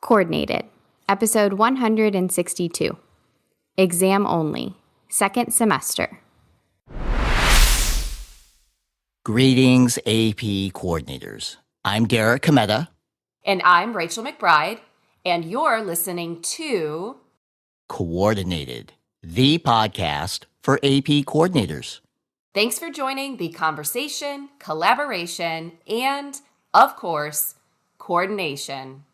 Coordinated, Episode 162. Exam Only, Second Semester. Greetings, AP coordinators. I'm Derek Cometa. And I'm Rachel McBride, and you're listening to Coordinated, the podcast for AP coordinators. Thanks for joining the conversation, collaboration, and, of course, coordination.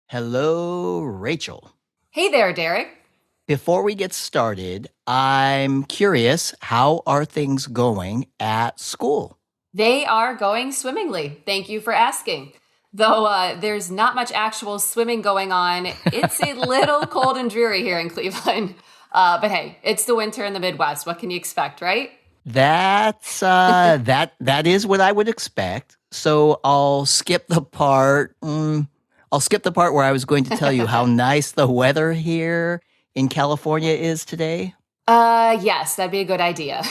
Hello, Rachel. Hey there, Derek. Before we get started, I'm curious, how are things going at school? They are going swimmingly. Thank you for asking. Though there's not much actual swimming going on, it's a little cold and dreary here in Cleveland. But hey, it's the winter in the Midwest. What can you expect, right? That's that is what I would expect. So I'll skip the part. I'll skip the part where I was going to tell you how nice the weather here in California is today. Yes, that'd be a good idea.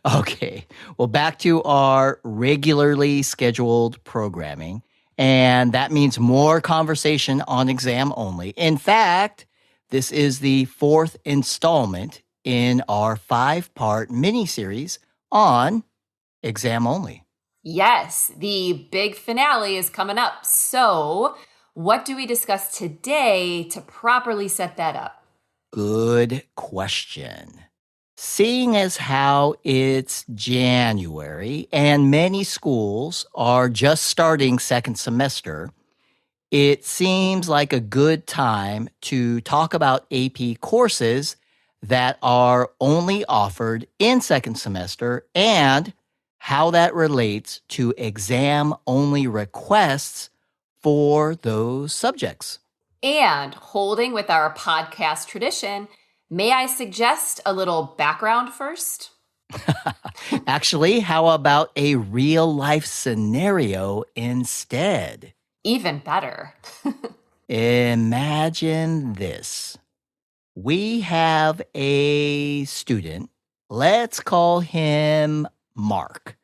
Okay, well, back to our regularly scheduled programming, and that means more conversation on Exam Only. In fact, this is the fourth installment in our 5-part mini-series on Exam Only. Yes, the big finale is coming up. So, what do we discuss today to properly set that up? Good question. Seeing as how it's January and many schools are just starting second semester, it seems like a good time to talk about AP courses that are only offered in second semester and how that relates to exam-only requests for those subjects. And holding with our podcast tradition, may I suggest a little background first? Actually, how about a real-life scenario instead? Even better. Imagine this. We have a student. Let's call him Mark.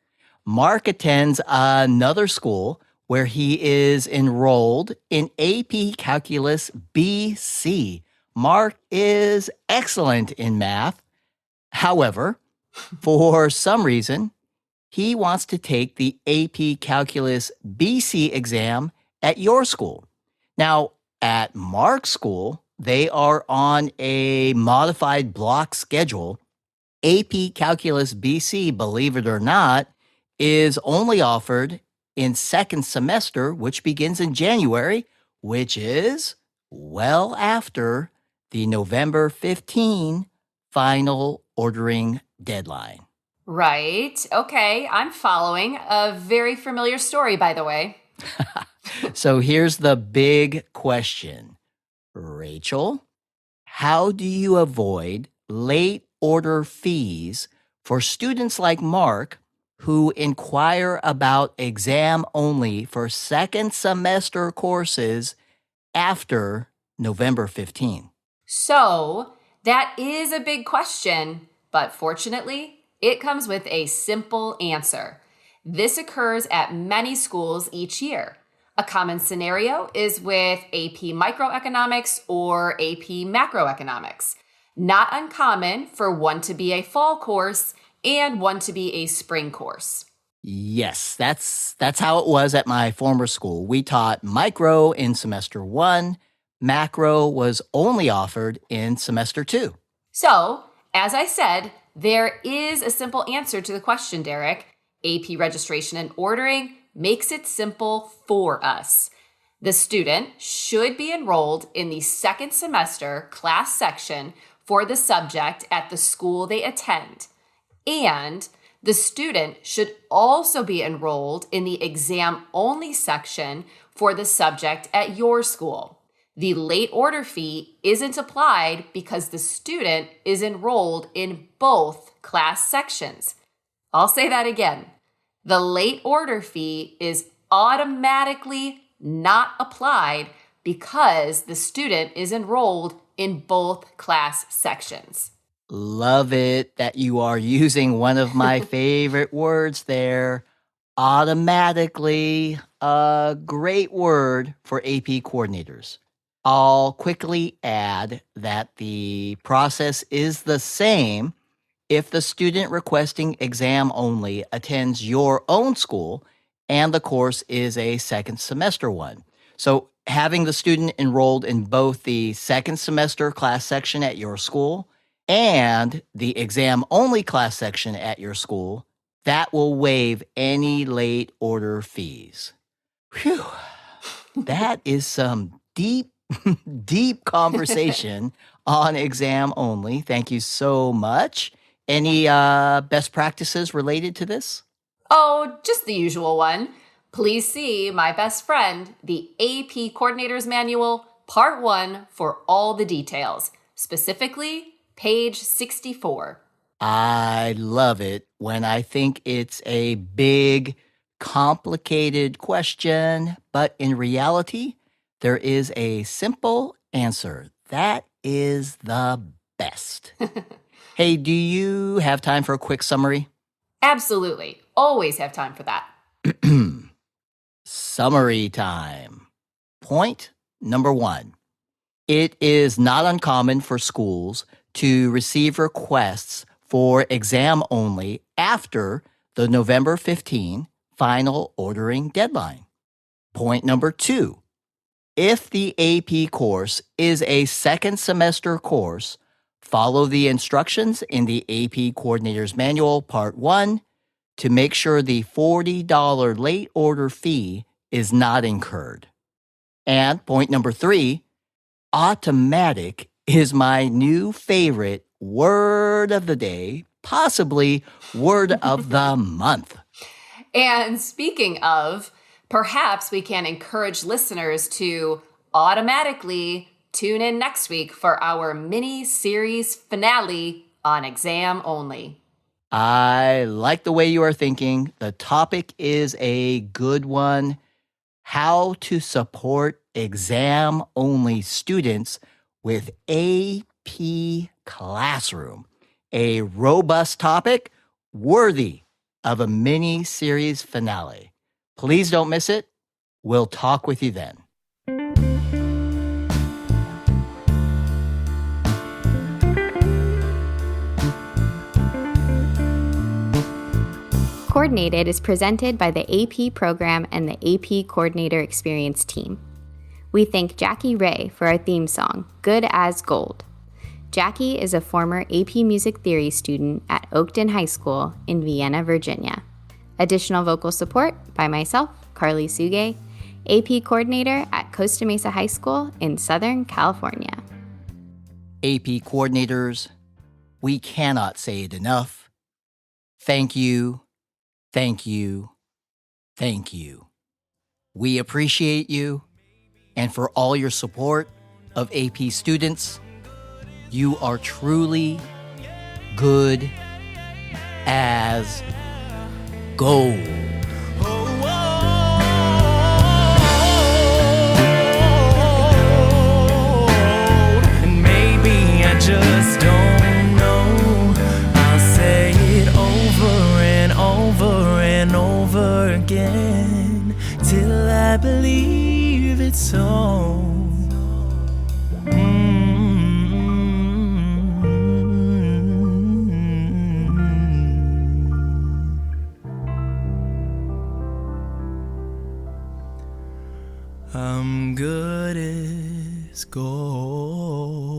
Mark attends another school where he is enrolled in AP Calculus BC. Mark is excellent in math. However, for some reason, he wants to take the AP Calculus BC exam at your school. Now, at Mark's school, they are on a modified block schedule. AP Calculus BC, believe it or not, is only offered in second semester, which begins in January, which is well after the November 15 final ordering deadline. Right. Okay, I'm following. A very familiar story, by the way. So here's the big question. Rachel, how do you avoid late order fees for students like Mark who inquire about exam only for second semester courses after November 15? So, that is a big question, but fortunately, it comes with a simple answer. This occurs at many schools each year. A common scenario is with AP Microeconomics or AP Macroeconomics. Not uncommon for one to be a fall course and one to be a spring course. Yes, that's how it was at my former school. We taught micro in semester 1. Macro was only offered in semester 2. So, as I said, there is a simple answer to the question, Derek. AP registration and ordering makes it simple for us. The student should be enrolled in the second semester class section for the subject at the school they attend. And the student should also be enrolled in the exam-only section for the subject at your school. The late order fee isn't applied because the student is enrolled in both class sections. I'll say that again. The late order fee is automatically not applied because the student is enrolled in both class sections. Love it that you are using one of my favorite words there, Automatically, a great word for AP coordinators. I'll quickly add that the process is the same if the student requesting exam only attends your own school and the course is a second semester one. So having the student enrolled in both the second semester class section at your school and the exam only class section at your school, that will waive any late order fees. Whew, that is some deep, deep conversation on exam only. Thank you so much. Any best practices related to this? Oh, just the usual one. Please see my best friend, the AP Coordinator's Manual, Part 1 for all the details, specifically page 64. I love it when I think it's a big, complicated question, but in reality, there is a simple answer. That is the best. Hey, do you have time for a quick summary? Absolutely. Always have time for that. Summary time. Point number 1. It is not uncommon for schools to receive requests for exam only after the November 15 final ordering deadline. Point number 2. If the AP course is a second semester course, follow the instructions in the AP Coordinator's Manual, Part 1, to make sure the $40 late order fee is not incurred. And point number 3, automatic is my new favorite word of the day, possibly word of the month. And speaking of, perhaps we can encourage listeners to automatically tune in next week for our mini-series finale on exam only. I like the way you are thinking. The topic is a good one. How to support exam-only students with AP Classroom. A robust topic worthy of a mini-series finale. Please don't miss it. We'll talk with you then. Coordinated is presented by the AP program and the AP Coordinator Experience team. We thank Jackie Ray for our theme song, Good as Gold. Jackie is a former AP Music Theory student at Oakton High School in Vienna, Virginia. Additional vocal support by myself, Carly Suge, AP Coordinator at Costa Mesa High School in Southern California. AP coordinators, we cannot say it enough. Thank you, thank you, thank you. We appreciate you, and for all your support of AP students, you are truly good as gold. And maybe I just don't know. I'll say it over and over and over again till I believe it's so. I'm good as gold.